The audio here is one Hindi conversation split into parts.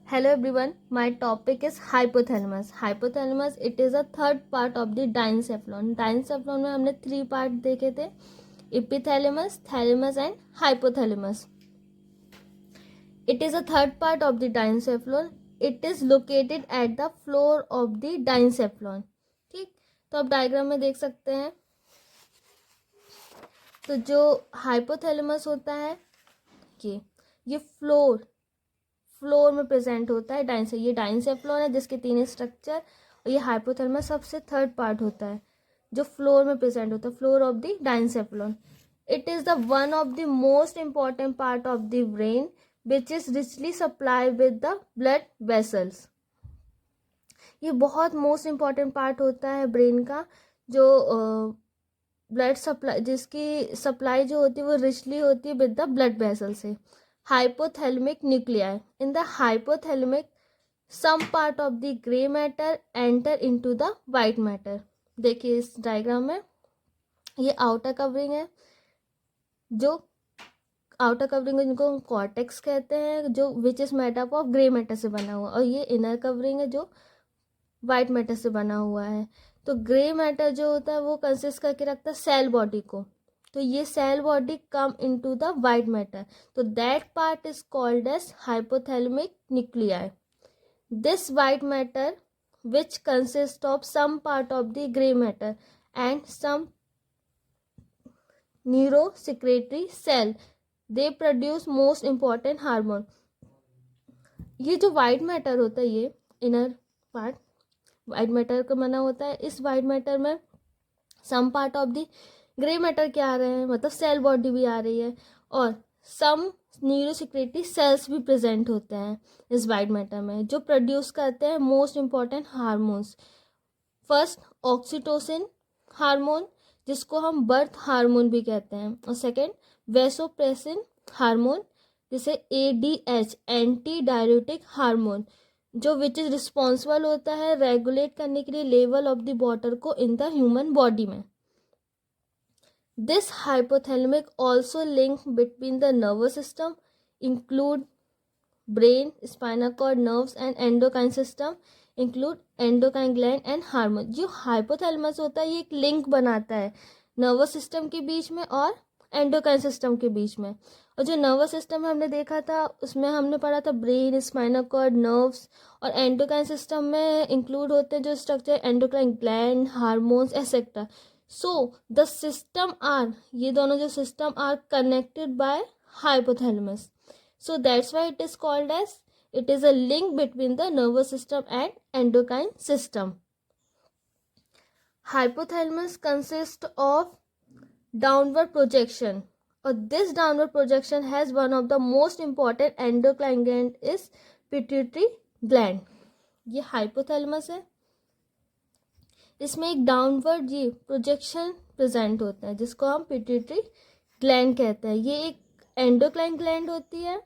Hello everyone, my topic is hypothalamus. Hypothalamus, it is a third part of the diencephalon. Diencephalon में हमने 3 पार्ट देखे थे, epithalamus, thalamus and hypothalamus. It is a third part of the diencephalon. It is located at the floor of the diencephalon. ठीक, तो आप डायग्राम में देख सकते हैं. तो जो हाइपोथैलेमस होता है ये फ्लोर में प्रेजेंट होता है. ये डाइनसेफ्लॉन है जिसके 3 स्ट्रक्चर, और ये हाइपोथैलेमस सबसे थर्ड पार्ट होता है जो फ्लोर में प्रेजेंट होता है, floor of the diencephalon. It is the one of the most important part of the brain which is richly supply with the blood vessels. ये बहुत मोस्ट इम्पॉर्टेंट पार्ट होता है ब्रेन का, जो ब्लड सप्लाई, जिसकी सप्लाई जो होती है वो रिचली होती है विद द ब्लड वेसल से. Hypothalamic nuclei. In the hypothalamic, some part of the gray matter enter into the white matter. देखिए इस डायग्राम में ये आउटर कवरिंग है, जो आउटर कवरिंग जिनको कॉर्टेक्स कहते हैं, जो which is made up of grey matter से बना हुआ, और ये इनर कवरिंग है जो वाइट मैटर से बना हुआ है. तो ग्रे मैटर जो होता है वो कंसिस्ट करके रखता है सेल बॉडी को. तो ये cell body come into the white matter, तो that part is called as hypothalamic nuclei. This white matter which consist of some part of the grey matter and some neurosecretory cell, they produce most important hormone. ये जो वाइट मैटर होता है, ये इनर पार्ट वाइट मैटर का बना होता है. इस वाइट मैटर में some part of the grey matter क्या आ रहे हैं, मतलब सेल बॉडी भी आ रही है, और सम न्यूरोसेक्रेटरी सेल्स भी प्रेजेंट होते हैं इस वाइट मैटर में, जो प्रोड्यूस करते हैं most important hormones. First oxytocin hormone, जिसको हम बर्थ हार्मोन भी कहते हैं, और सेकेंड वेसोप्रेसिन हार्मोन, जिसे ADH एंटी डायरेटिक हार्मोन, जो विच इज रिस्पॉन्सिबल होता है रेगुलेट करने के लिए लेवल ऑफ द वाटर को इन द ह्यूमन बॉडी में. This hypothalamic also link between the nervous system, include brain, spinal cord, nerves and endocrine system, include endocrine gland and hormone. जो hypothalamus होता है ये एक लिंक बनाता है नर्वस सिस्टम के बीच में और एंडोक्राइन सिस्टम के बीच में. और जो नर्वस सिस्टम हमने देखा था उसमें हमने पढ़ा था ब्रेन, स्पाइनल कॉर्ड, नर्व्स, और एंडोक्राइन सिस्टम में इंक्लूड होते हैं जो structure endocrine gland, hormones etcetera. So the system are, ये दोनों जो system are connected by hypothalamus. So that's why it is called as, it is a link between the nervous system and endocrine system. Hypothalamus consist of downward projection, or this downward projection has one of the most important endocrine gland is pituitary gland. ये hypothalamus है, इसमें एक डाउनवर्ड ये प्रोजेक्शन प्रेजेंट होता है जिसको हम पिट्यूटरी ग्लैंड कहते हैं. ये एक एंडोक्राइन ग्लैंड होती है,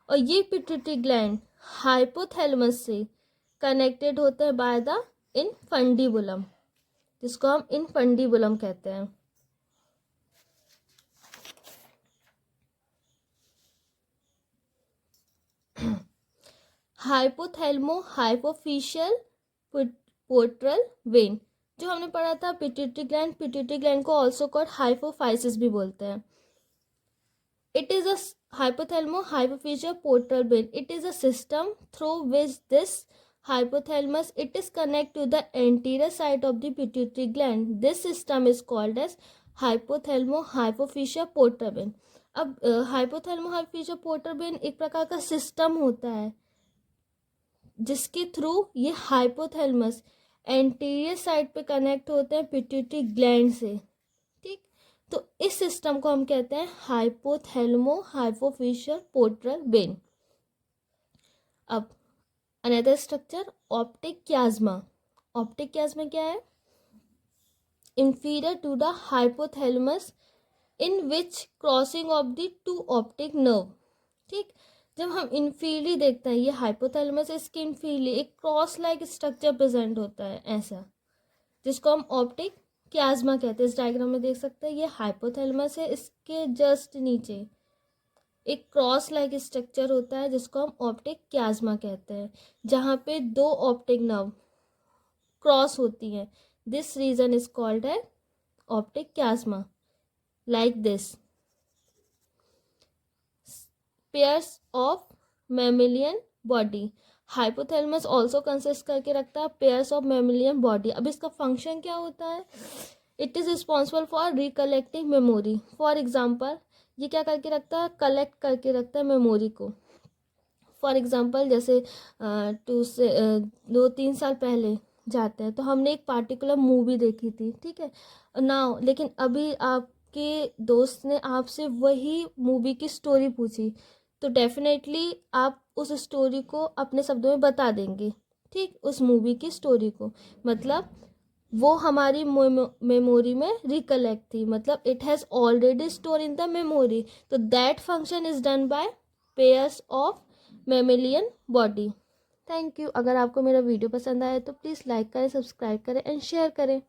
और ये पिट्यूटरी ग्लैंड हाइपोथैलेमस से कनेक्टेड होते हैं बाय द इनफंडिबुलम, जिसको हम इनफंडिबुलम कहते हैं. हाइपोथैलेमो हाइपोफिशियल पोर्टल वेन, जो हमने पढ़ा था पिट्यूटरी ग्लैंड को ऑल्सो कॉल्ड हाइपोफाइसिस भी बोलते हैं. It is a hypothalamo हाइपोफिशियल portal vein, it is a system through which this hypothalamus it is connect to the anterior side of the pituitary gland. This system is called as hypothalamo hypophyseal portal vein. अब hypothalamo hypophyseal portal vein एक प्रकार का सिस्टम होता है जिसके थ्रू ये हाइपोथैलेमस एंटीरियर साइड पे कनेक्ट होते हैं पिट्यूटरी ग्लैंड से. ठीक, तो इस सिस्टम को हम कहते हैं हाइपोथैलेमो हाइपोफिशियल पोर्टल वेन. अब another structure optic chiasma. Optic chiasma क्या है? Inferior to the hypothalamus in which crossing of the two optic nerve. ठीक, जब हम इंफीरियरली देखते हैं ये हाइपोथैलेमस, इसके इंफीरियरली एक क्रॉस लाइक स्ट्रक्चर प्रेजेंट होता है ऐसा, जिसको हम ऑप्टिक क्याज्मा कहते हैं. इस डायग्राम में देख सकते हैं ये हाइपोथैलेमस है, इसके जस्ट नीचे एक क्रॉस लाइक स्ट्रक्चर होता है जिसको हम ऑप्टिक क्याज्मा कहते हैं, जहाँ पे दो ऑप्टिक नर्व क्रॉस होती हैं. This region is called as optic chiasma. Like this pairs of mammillary body. Hypothalamus also consist करके रखता है पेयर्स ऑफ मैमिलियन बॉडी. अब इसका फंक्शन क्या होता है? It is responsible for recollecting memory. For example ये क्या करके रखता है? कलेक्ट करके रखता है मेमोरी को. फॉर एग्जाम्पल जैसे 2-3 साल पहले जाते हैं तो हमने एक पार्टिकुलर मूवी देखी थी, ठीक है ना, लेकिन अभी आपके दोस्त ने आपसे वही मूवी की स्टोरी पूछी तो डेफिनेटली आप उस स्टोरी को अपने शब्दों में बता देंगे, ठीक, उस मूवी की स्टोरी को. मतलब वो हमारी मेमोरी में रिकलेक्ट थी, मतलब it has already store in the memory. तो that function is done by pairs of mammillary body. Thank you. अगर आपको मेरा वीडियो पसंद आया तो प्लीज़ लाइक करें, सब्सक्राइब करें एंड शेयर करें.